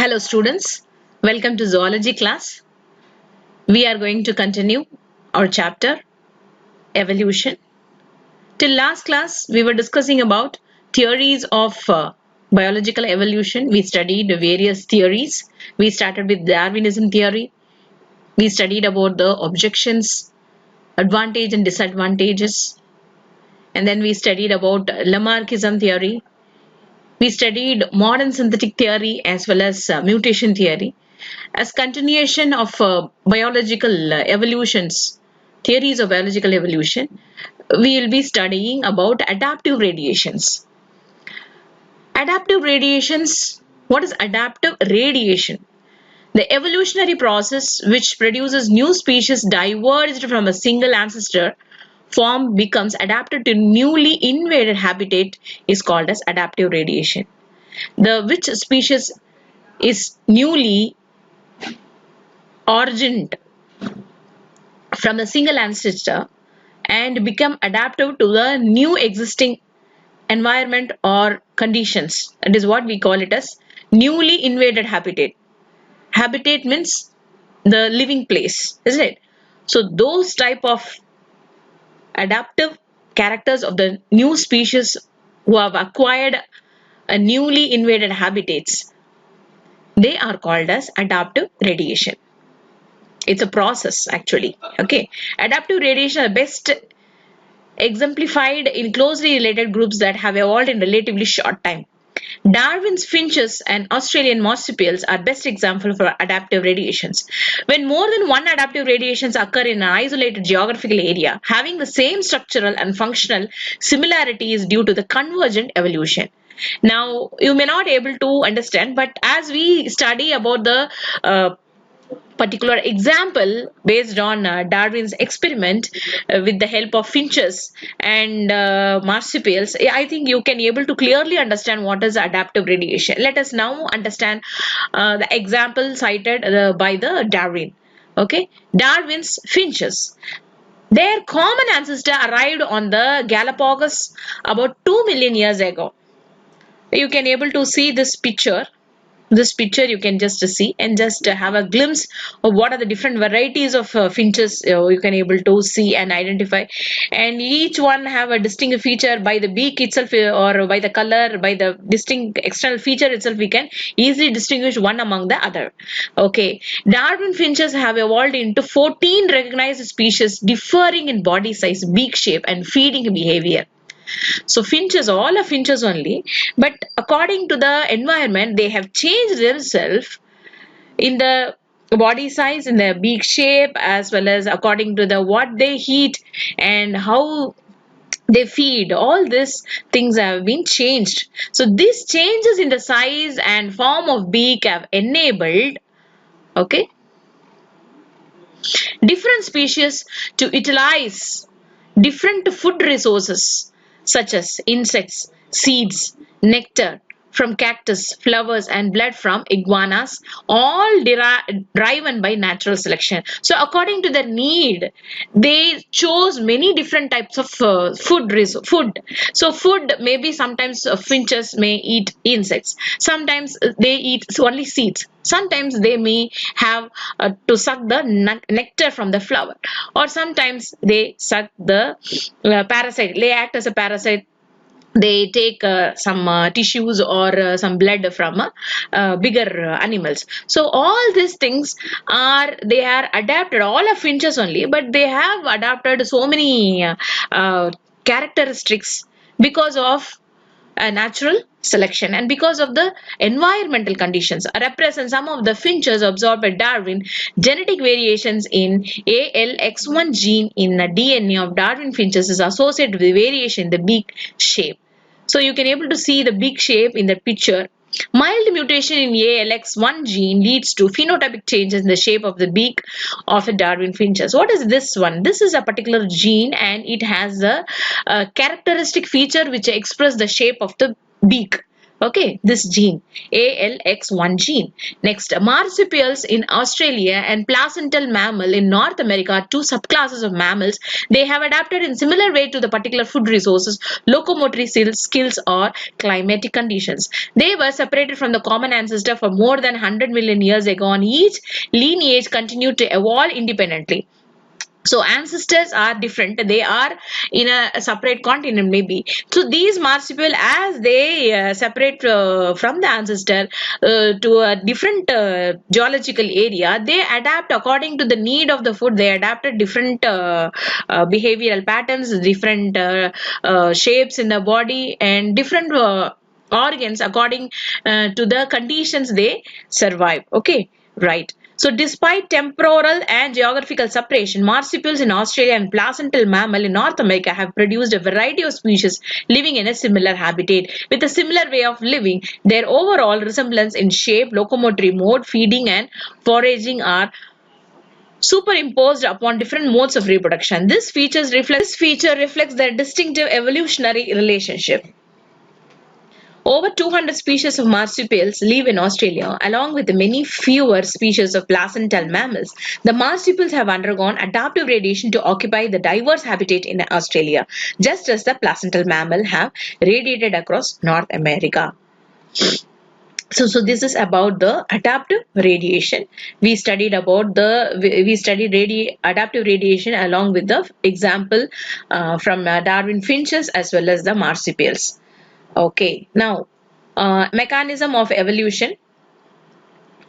Hello students, welcome to zoology class. We are going to continue our chapter evolution. Till last class we were discussing about theories of biological evolution. We studied various theories. We started with Darwinism theory. We studied about the objections, advantage and disadvantages. And then we studied about Lamarckism theory. We studied modern synthetic theory as well as mutation theory. As continuation of biological evolutions, theories of biological evolution, we will be studying about adaptive radiations. Adaptive radiations, what is adaptive radiation? The evolutionary process which produces new species diverged from a single ancestor form becomes adapted to newly invaded habitat is called as adaptive radiation. The which species is newly origined from a single ancestor and become adaptive to the new existing environment or conditions. That is what we call it as newly invaded habitat. Habitat means the living place, isn't it? So those type of adaptive characters of the new species who have acquired a newly invaded habitats, they are called as adaptive radiation. It's a process actually. Okay, adaptive radiation are best exemplified in closely related groups that have evolved in relatively short time. Darwin's finches and Australian marsupials are best examples for adaptive radiations. When more than one adaptive radiations occur in an isolated geographical area, having the same structural and functional similarity is due to the convergent evolution. Now, you may not able to understand, but as we study about the particular example based on Darwin's experiment with the help of finches and marsupials, I think you can able to clearly understand what is adaptive radiation. Let us now understand the example cited by the Darwin. Okay, Darwin's finches. Their common ancestor arrived on the Galapagos about 2 million years ago. You can able to see this picture. This picture you can just see and just have a glimpse of what are the different varieties of finches you can able to see and identify, and each one have a distinct feature by the beak itself or by the color, by the distinct external feature itself we can easily distinguish one among the other. Okay, Darwin finches have evolved into 14 recognized species differing in body size, beak shape and feeding behavior. So finches, all are finches only, but according to the environment, they have changed themselves in the body size, in the beak shape, as well as according to the what they eat and how they feed. All these things have been changed. So these changes in the size and form of beak have enabled, okay, different species to utilize different food resources such as insects, seeds, nectar from cactus, flowers and blood from iguanas, all driven by natural selection. So according to their need, they chose many different types of food. So food, maybe sometimes finches may eat insects, sometimes they eat only seeds, sometimes they may have to suck the nectar from the flower, or sometimes they suck the parasite, they act as a parasite. They take some tissues or some blood from bigger animals. So all these things are, they are adapted, all are finches only, but they have adapted so many characteristics because of natural selection and because of the environmental conditions. Represent some of the finches observed by Darwin. Genetic variations in ALX1 gene in the DNA of Darwin finches is associated with variation in the beak shape. So you can able to see the beak shape in the picture. Mild mutation in ALX1 gene leads to phenotypic changes in the shape of the beak of a Darwin finches. What is this one? This is a particular gene and it has a characteristic feature which express the shape of the beak. Okay, this gene, ALX1 gene. Next, marsupials in Australia and placental mammal in North America, two subclasses of mammals. They have adapted in similar way to the particular food resources, locomotory skills, or climatic conditions. They were separated from the common ancestor for more than 100 million years ago, and each lineage continued to evolve independently. So ancestors are different, they are in a separate continent maybe. So these marsupial, as they separate from the ancestor to a different geological area, they adapt according to the need of the food. They adapted different behavioral patterns, different shapes in the body, and different organs according to the conditions they survive. Okay, right. So despite temporal and geographical separation, marsupials in Australia and placental mammal in North America have produced a variety of species living in a similar habitat with a similar way of living. Their overall resemblance in shape, locomotory mode, feeding and foraging are superimposed upon different modes of reproduction. This feature reflects their distinctive evolutionary relationship. Over 200 species of marsupials live in Australia, along with many fewer species of placental mammals. The marsupials have undergone adaptive radiation to occupy the diverse habitat in Australia, just as the placental mammal have radiated across North America. So this is about the adaptive radiation. We studied adaptive radiation along with the example from Darwin finches as well as the marsupials. Okay, now mechanism of evolution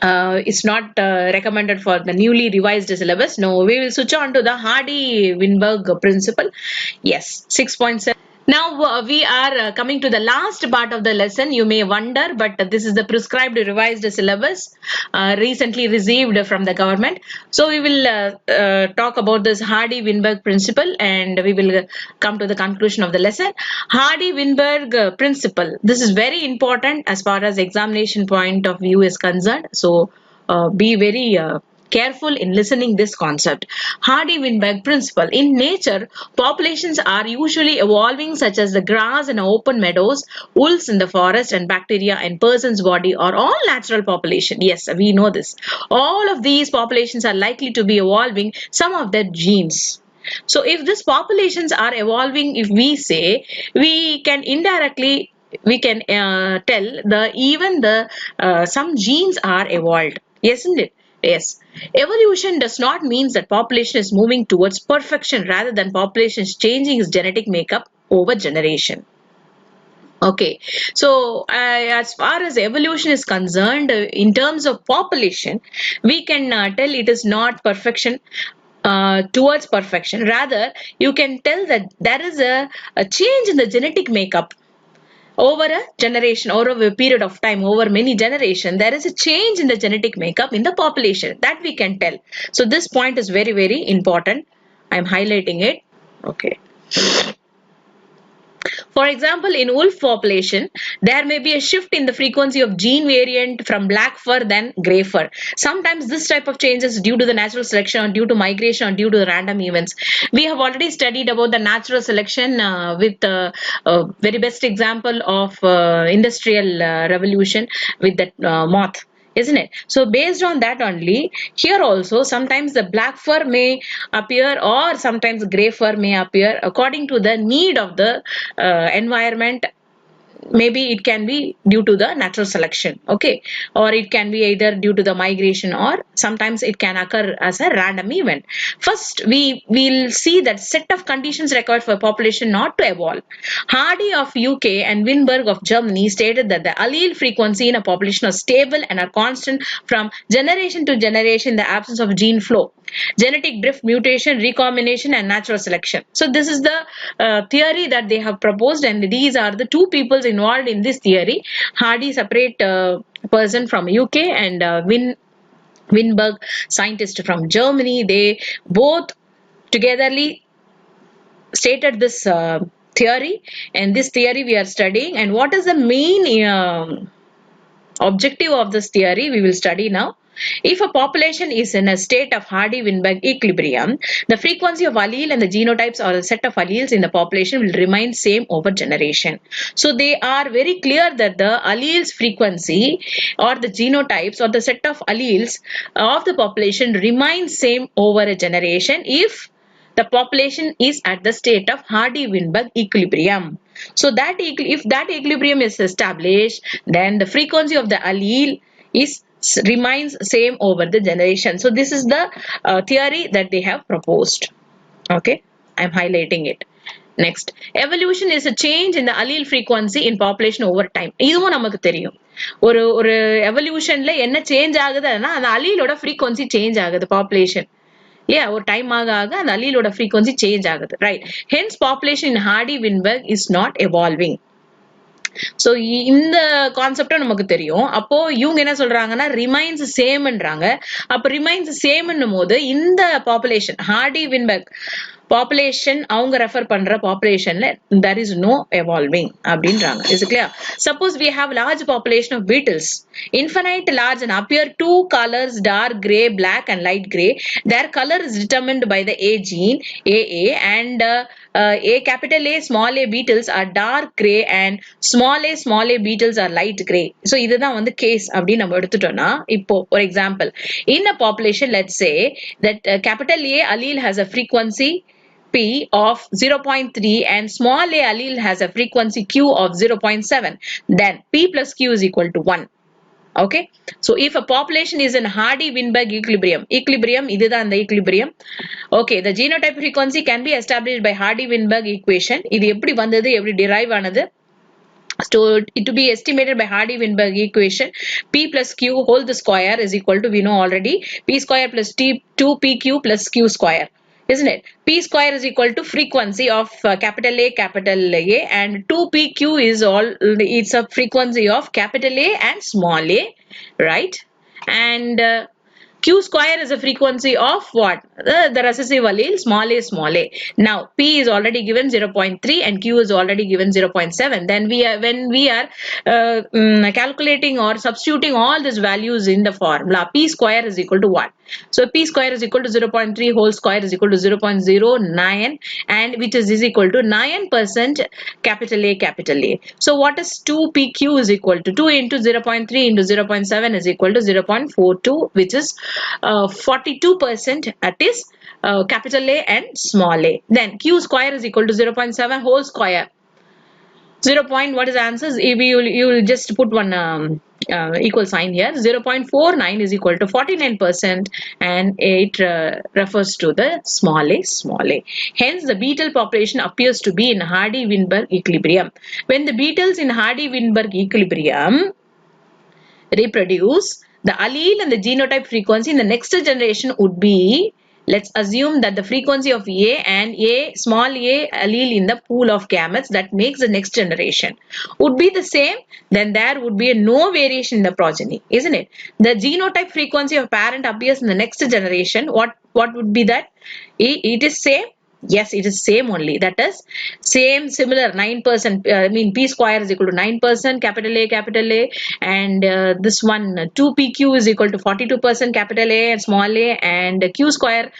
is not recommended for the newly revised syllabus. No, we will switch on to the Hardy-Weinberg principle. Yes, 6.7. Now we are coming to the last part of the lesson. You may wonder, but this is the prescribed revised syllabus recently received from the government. So we will talk about this Hardy-Weinberg principle, and we will come to the conclusion of the lesson. Hardy-Weinberg principle. This is very important as far as examination point of view is concerned. So be very careful in listening this concept. Hardy-Weinberg principle. In nature, populations are usually evolving, such as the grass in open meadows, wolves in the forest, and bacteria in person's body are all natural population. Yes, we know this. All of these populations are likely to be evolving some of their genes. So if these populations are evolving, if we say, we can indirectly tell some genes are evolved, isn't it? Yes. Evolution does not mean that population is moving towards perfection, rather than population is changing its genetic makeup over generation. Okay, so as far as evolution is concerned, in terms of population, we can tell it is not perfection towards perfection. Rather, you can tell that there is a change in the genetic makeup over a generation, over a period of time, over many generations. There is a change in the genetic makeup in the population that we can tell. So this point is very, very important. I am highlighting it. Okay. For example, in wolf population, there may be a shift in the frequency of gene variant from black fur than grey fur. Sometimes this type of change is due to the natural selection, or due to migration, or due to the random events. We have already studied about the natural selection with the very best example of industrial revolution with that moth, isn't it? So based on that only, here also sometimes the black fur may appear, or sometimes gray fur may appear according to the need of the environment. Maybe it can be due to the natural selection, okay, or it can be either due to the migration, or sometimes it can occur as a random event. First, we will see that set of conditions required for population not to evolve. Hardy of UK and Weinberg of Germany stated that the allele frequency in a population are stable and are constant from generation to generation in the absence of gene flow, genetic drift, mutation, recombination, and natural selection. So this is the theory that they have proposed, and these are the two peoples involved in this theory. Hardy, separate person from UK, and Weinberg, scientist from Germany. They both togetherly stated this theory, and this theory we are studying. And what is the main objective of this theory we will study now. If a population is in a state of Hardy-Weinberg equilibrium, the frequency of allele and the genotypes or a set of alleles in the population will remain same over generation. So they are very clear that the alleles frequency or the genotypes or the set of alleles of the population remains same over a generation if the population is at the state of Hardy-Weinberg equilibrium. So that if that equilibrium is established, then the frequency of the allele is remains same over the generation. So this is the theory that they have proposed. Okay, I'm highlighting it. Next, evolution is a change in the allele frequency in population over time. இதுவும் நமக்கு தெரியும். ஒரு எவல்யூஷன்ல என்ன change ஆகுதுன்னா அந்த allele frequency change ஆகுது population. Yeah, over time ஆக அந்த allele frequency change ஆகுது, right? Hence population in Hardy-Weinberg is not evolving. So இந்த கான்செப்டும் நமக்கு தெரியும். அப்போ இவங்க என்ன சொல்றாங்கன்னா ரிமைன்ஸ் சேம்ன்றாங்க. அப்ப ரிமைன்ஸ் சேம்ன்னும் போது இந்த பாப்புலேஷன் Hardy-Weinberg population அவங்க ரெஃபர் பண்ற populationல there is no evolving அப்படின்றாங்க. Is it clear? Suppose we have large population of beetles, infinite large and appear two colors dark gray, black and light gray. Their color is determined by the A gene AA and A capital A small a beetles are dark gray and small a beetles are light gray. So இதுதான் வந்து case அப்படி நம்ம எடுத்துட்டோம்னா இப்போ for example in a population let's say that capital A allele has a frequency P of 0.3 and small a allele has a frequency Q of 0.7, then P plus Q is equal to 1. Okay, so if a population is in Hardy-Weinberg equilibrium இதுதான் அந்த equilibrium. Okay, the genotype frequency can be established by Hardy-Weinberg equation. இது எப்படி வந்தது, எப்படி derive ஆனது? So it to be estimated by Hardy-Weinberg equation, P plus Q whole the square is equal to, we know already, P square plus T 2PQ plus Q square. Isn't it? P square is equal to frequency of capital A and 2PQ is it's a frequency of capital A and small a, right? And Q square is a frequency of what? The recessive allele small a. Now P is already given 0.3 and Q is already given 0.7. Then when we are calculating or substituting all these values in the formula, P square is equal to what? So P square is equal to 0.3 whole square is equal to 0.09 and which is equal to 9% capital A. So what is 2PQ is equal to 2 into 0.3 into 0.7 is equal to 0.42, which is 42%, that is capital A and small a. Then Q square is equal to 0.7 whole square. 0. What is the answer? You will just put one equal sign here. 0.49 is equal to 49% and it refers to the small a. Hence the beetle population appears to be in Hardy-Weinberg equilibrium. When the beetles in Hardy-Weinberg equilibrium reproduce, the allele and the genotype frequency in the next generation would be, let's assume that the frequency of A and small a allele in the pool of gametes that makes the next generation would be the same, then there would be no variation in the progeny, isn't it? The genotype frequency of parent appears in the next generation. What would be that? It is same. Yes, it is same only. That is similar 9%. P square is equal to 9% capital A and this one 2PQ is equal to 42% capital A and small a and Q square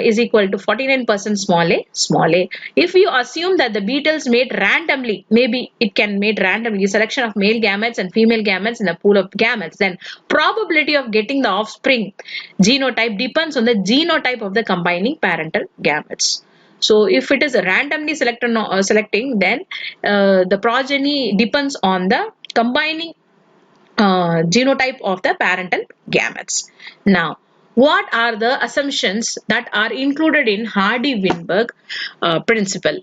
is equal to 49% small a. If you assume that the beetles mate randomly, maybe it can mate randomly selection of male gametes and female gametes in a pool of gametes, then probability of getting the offspring genotype depends on the genotype of the combining parental gametes. So if it is a randomly selecting, then the progeny depends on the combining genotype of the parental gametes. Now, what are the assumptions that are included in Hardy-Weinberg principle?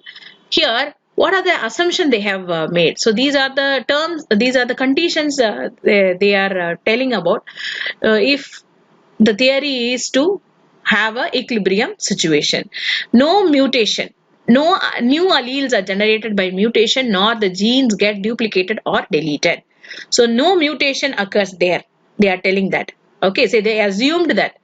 Here, what are the assumptions they have made? So these are the terms, these are the conditions they are telling about if the theory is to have a equilibrium situation. No mutation, no new alleles are generated by mutation, nor the genes get duplicated or deleted. So no mutation occurs there. They are telling that. Okay, so they assumed that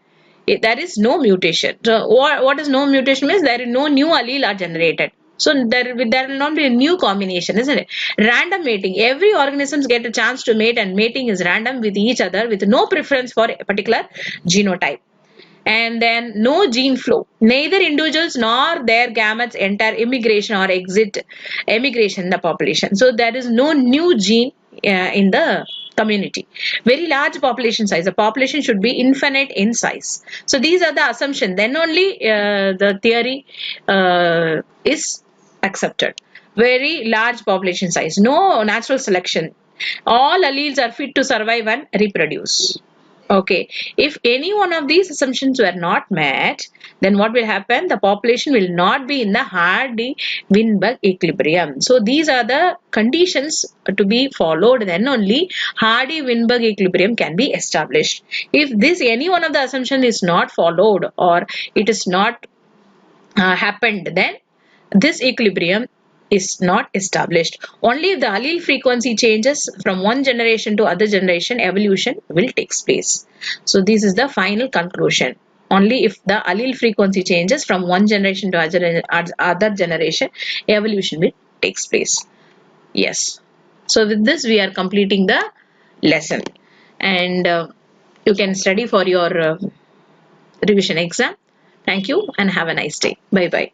there is no mutation. So what is no mutation means? There is no new allele are generated. So there will not be a new combination, isn't it? Random mating. Every organisms get a chance to mate, and mating is random with each other with no preference for a particular genotype. And then no gene flow. Neither individuals nor their gametes enter immigration or exit emigration in the population. So there is no new gene in the community. Very large population size. The population should be infinite in size. So these are the assumptions. Then only the theory is accepted. Very large population size. No natural selection. All alleles are fit to survive and reproduce. Okay, if any one of these assumptions were not met, then what will happen? The population will not be in the Hardy-Weinberg equilibrium. So these are the conditions to be followed. Then only Hardy-Weinberg equilibrium can be established. If this any one of the assumption is not followed or it is not happened, then this equilibrium is not established. Only if the allele frequency changes from one generation to other generation, evolution will take place. So this is the final conclusion. Only if the allele frequency changes from one generation to other generation, evolution will take place. Yes. So with this, we are completing the lesson, and you can study for your revision exam. Thank you and have a nice day. Bye bye.